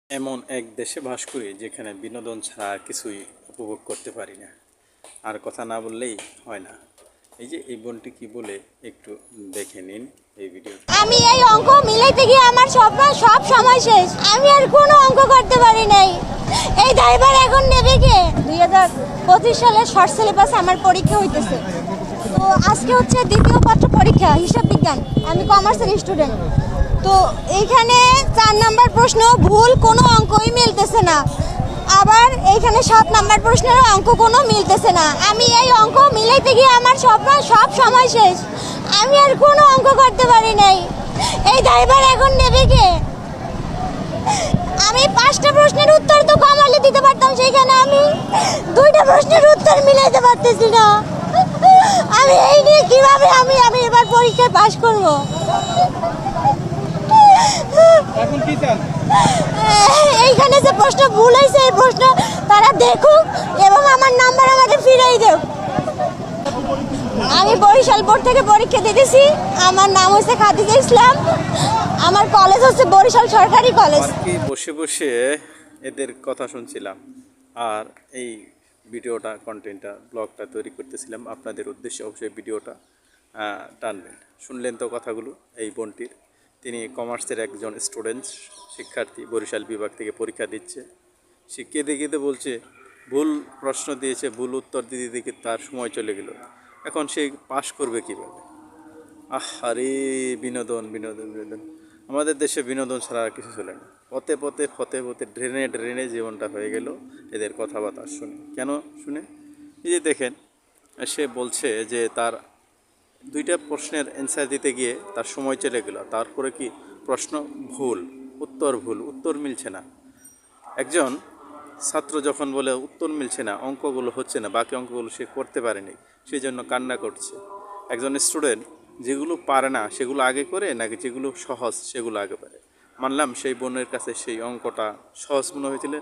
এমন এক দেশে বাস করি যেখানে বিনোদন ছাড়া আর কিছুই উপভোগ করতে পারি না। আর কথা না বললেই হয় না। এই যে এই বোনটি কি বলে একটু দেখে নিন এই ভিডিও। আমি এই অঙ্ক মিলাইতে গিয়ে আমার সব সময় শেষ। আমি আর কোনো অঙ্ক করতে পারি নাই। এই ড্রাইভার এখন নেবে কে? 2025 সালের শর্ট সিলেবাস আমার পরীক্ষা হইতেছে। তো আজকে হচ্ছে দ্বিতীয় পত্র পরীক্ষা, হিসাব বিজ্ঞান। আমি কমার্সের স্টুডেন্ট। তো এইখানে 4 নাম্বার প্রশ্ন ভুল, কোনো অঙ্কই মিলতেছে না। আবার এইখানে 7 নাম্বার প্রশ্নের অঙ্ক কোনো মিলতেছে না। আমি এই অঙ্ক মিলাইতে গিয়ে আমার সব সময় শেষ। আমি আর কোনো অঙ্ক করতে পারি নাই। এই ড্রাইভার এখন নেবে কে? আমি 5টা প্রশ্নের উত্তর তো কমালে দিতে পারতাম, সেইখানে আমি 2টা প্রশ্নের উত্তর মিলাইতে পারতেছি না। আমি এই নিয়ে কিভাবে আমি এবার পরীক্ষায় পাশ করব? এখন কি চান? এইখানে যে প্রশ্ন ভুল হয়েছে এই প্রশ্ন তারা দেখুক এবং আমার নাম্বার আমাকে ফিরিয়ে দেব। আমি বরিশাল বোর্ড থেকে পরীক্ষা দিতেছি। আমার নাম হচ্ছে খাদিজা ইসলাম। আমার কলেজ হচ্ছে বরিশাল সরকারি কলেজ। কি বসে বসে এদের কথা শুনছিলাম আর এই ভিডিওটা কন্টেন্টটা ব্লগটা তৈরি করতেছিলাম আপনাদের উদ্দেশ্যে। অবশ্যই ভিডিওটা টানবেন। শুনলেন তো কথাগুলো এই বোনটির। তিনি কমার্সের একজন স্টুডেন্ট শিক্ষার্থী, বরিশাল বিভাগ থেকে পরীক্ষা দিচ্ছে। সে কেঁদে কেঁদে বলছে ভুল প্রশ্ন দিয়েছে, ভুল উত্তর দিতে দিতে তার সময় চলে গেল। এখন সে পাশ করবে কীভাবে? আরে বিনোদন বিনোদন বিনোদন, আমাদের দেশে বিনোদন ছাড়া আর কিছু চলে না। পথে পথে ড্রেনে ড্রেনে জীবনটা হয়ে গেল এদের কথাবার্তা শুনে। কেন শুনে? এই যে দেখেন, সে বলছে যে তার 2টা প্রশ্নের অ্যান্সার দিতে গিয়ে তার সময় চলে গেল। তারপরে কি প্রশ্ন ভুল, উত্তর মিলছে না। একজন ছাত্র যখন বলে উত্তর মিলছে না, অঙ্কগুলো হচ্ছে না, বাকি অঙ্কগুলো সে করতে পারেনি, সেই জন্য কান্না করছে। একজন স্টুডেন্ট যেগুলো পারে না সেগুলো আগে করে, নাকি যেগুলো সহজ সেগুলো আগে পারে? মানলাম সেই বোনের কাছে সেই অঙ্কটা সহজ মনে হয়েছিল,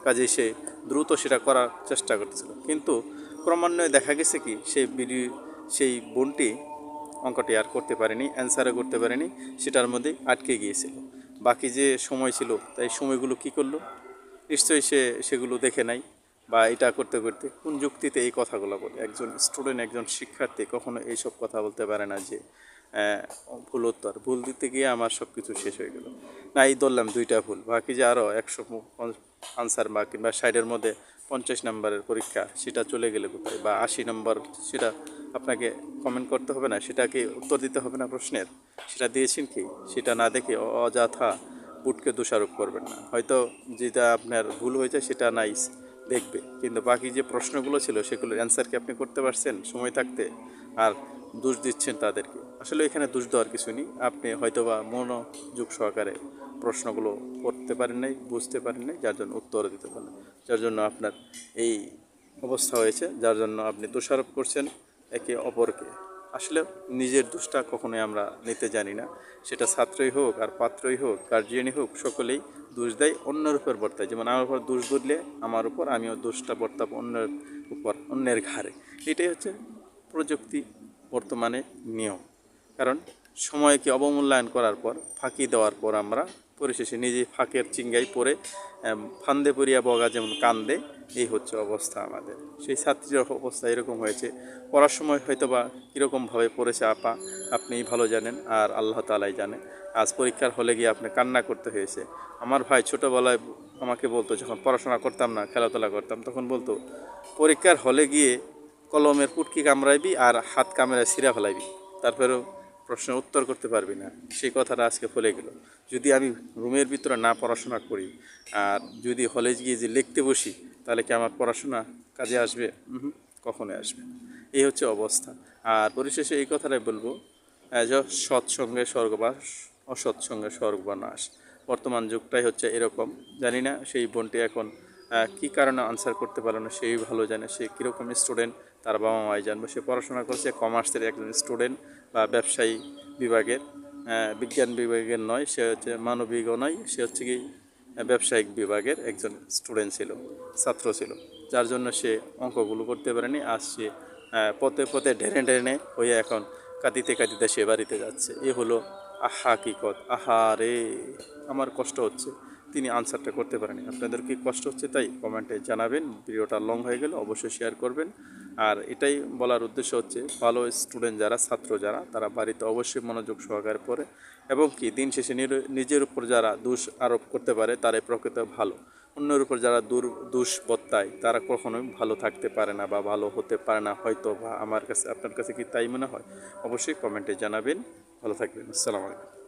কাজেই সে দ্রুত সেটা করার চেষ্টা করতেছিল। কিন্তু ক্রমান্বয়ে দেখা গেছে কি সেই বোনটি অঙ্কটি আর করতে পারেনি, অ্যান্সারও করতে পারেনি, সেটার মধ্যে আটকে গিয়েছিল। বাকি যে সময় ছিল তাই সময়গুলো কি করলো? নিশ্চয়ই সে সেগুলো দেখে নাই, বা এটা করতে করতে কোন যুক্তিতে এই কথাগুলো বলে? একজন স্টুডেন্ট, একজন শিক্ষার্থী কখনো এইসব কথা বলতে পারে না যে ভুল দিতে গিয়ে আমার সব কিছু শেষ হয়ে গেল। না, এই ধরলাম 2টা ভুল, বাকি যে আরও 100 আনসার বা কিংবা 60-এর মধ্যে 50 নম্বরের পরীক্ষা, সেটা চলে গেলে কোথায়? বা 80 নম্বর, সেটা আপনাকে কমেন্ট করতে হবে না? সেটাকে উত্তর দিতে হবে না প্রশ্নের? সেটা দিয়েছেন কি? সেটা না দেখে অযথা বুটকে দোষারোপ করবেন না। হয়তো যেটা আপনার ভুল হয়েছে সেটা নাই দেখবে, কিন্তু বাকি যে প্রশ্নগুলো ছিল সেগুলোর অ্যান্সার কি আপনি করতে পারছেন সময় থাকতে? আর দোষ দিচ্ছেন তাদেরকে। আসলে এখানে দোষ দেওয়ার কিছু নেই। আপনি হয়তোবা মনোযোগ সহকারে প্রশ্নগুলো পড়তে পারেন নাই, বুঝতে পারেন নাই, যার জন্য উত্তর দিতে পারেন, যার জন্য আপনার এই অবস্থা হয়েছে, যার জন্য আপনি দোষারোপ করছেন একে অপরকে। আসলে নিজের দোষটা কখনোই আমরা নিতে জানি না। সেটা ছাত্রই হোক আর পাত্রই হোক, গার্জিয়ানই হোক, সকলেই দোষ দেয়, অন্যের উপর বর্তায়। যেমন আমার উপর দোষ ধরলে আমার উপর, আমিও দোষটা বর্তাবো অন্যের উপর, অন্যের ঘাড়ে। এটাই হচ্ছে প্রযুক্তি বর্তমানে নিয়ম। কারণ সময়কে অবমূল্যায়ন করার পর, ফাঁকি দেওয়ার পর আমরা পরিশেষে নিজেই ফাঁকের চিঙ্গাই পড়ে ফান্দে পড়িয়া বগা যেমন কান্দে, এই হচ্ছে অবস্থা আমাদের। সেই ছাত্রীর অবস্থা এরকম হয়েছে। পড়ার সময় হয়তো বা কীরকমভাবে পড়েছে আপনিই ভালো জানেন, আর আল্লাহ তাআলাই জানে। আজ পরীক্ষার হলে গিয়ে আপনি কান্না করতে হয়েছে। আমার ভাই ছোটোবেলায় আমাকে বলতো, যখন পড়াশোনা করতাম না, খেলাধুলা করতাম, তখন বলতো পরীক্ষার হলে গিয়ে কলমের পুটকি কামড়াইবি আর হাত কামড়ায় ছিঁড়া ফেলাইবি, তারপরেও প্রশ্নের উত্তর করতে পারবি না। সেই কথাটা আজকে ভুলে গেল। যদি আমি রুমের ভিতরে না পড়াশোনা করি আর যদি হলে গিয়ে যে লিখতে বসি, তাহলে কি আমার পড়াশোনা কাজে আসবে? কখনোই আসবে না। এই হচ্ছে অবস্থা। আর পরিশেষে এই কথাটাই বলবো, সৎসঙ্গে স্বর্গবাস, অসৎসঙ্গে স্বর্গবানাশ। বর্তমান যুগটাই হচ্ছে এরকম। জানি না সেই বোনটি এখন কী কারণে আনসার করতে পারলো না, সেই ভালো জানে। সে কীরকম স্টুডেন্ট তার বাবা মাই জানবে। সে পড়াশোনা করছে কমার্সের একজন স্টুডেন্ট, বা ব্যবসায়ী বিভাগের, বিজ্ঞান বিভাগের নয়, সে হচ্ছে মানবিকও নয়, সে হচ্ছে কি ব্যবসায়িক বিভাগের একজন স্টুডেন্ট ছিল, ছাত্র ছিল, যার জন্য সে অঙ্কগুলো করতে পারেনি। আজ সে পথে ঢেনে ঢেনে হয়ে এখন কাঁদিতে কাঁদিতে সে বাড়িতে যাচ্ছে। এ হলো হাকিকত। আহা রে, আমার কষ্ট হচ্ছে। তিনি আনসারটা করতে পারেনি। আপনাদের কি কষ্ট হচ্ছে তাই কমেন্টে জানাবেন। ভিডিওটা লং হয়ে গেলে অবশ্যই শেয়ার করবেন। আর এটাই বলার উদ্দেশ্য হচ্ছে ভালো স্টুডেন্ট যারা, ছাত্র যারা, তারা বাড়িতে অবশ্যই মনোযোগ সহকারে পড়ে এবং কি দিন শেষে নিজের উপর যারা দোষ আরোপ করতে পারে তারাই প্রকৃত ভালো। অন্যের উপর যারা দোষ বত্তায় তারা কখনোই ভালো থাকতে পারে না বা ভালো হতে পারে না হয়তো, বা আমার কাছে আপনার কাছে কি তাই মনে হয়? অবশ্যই কমেন্টে জানাবেন। ভালো থাকবেন। আসসালামু আলাইকুম।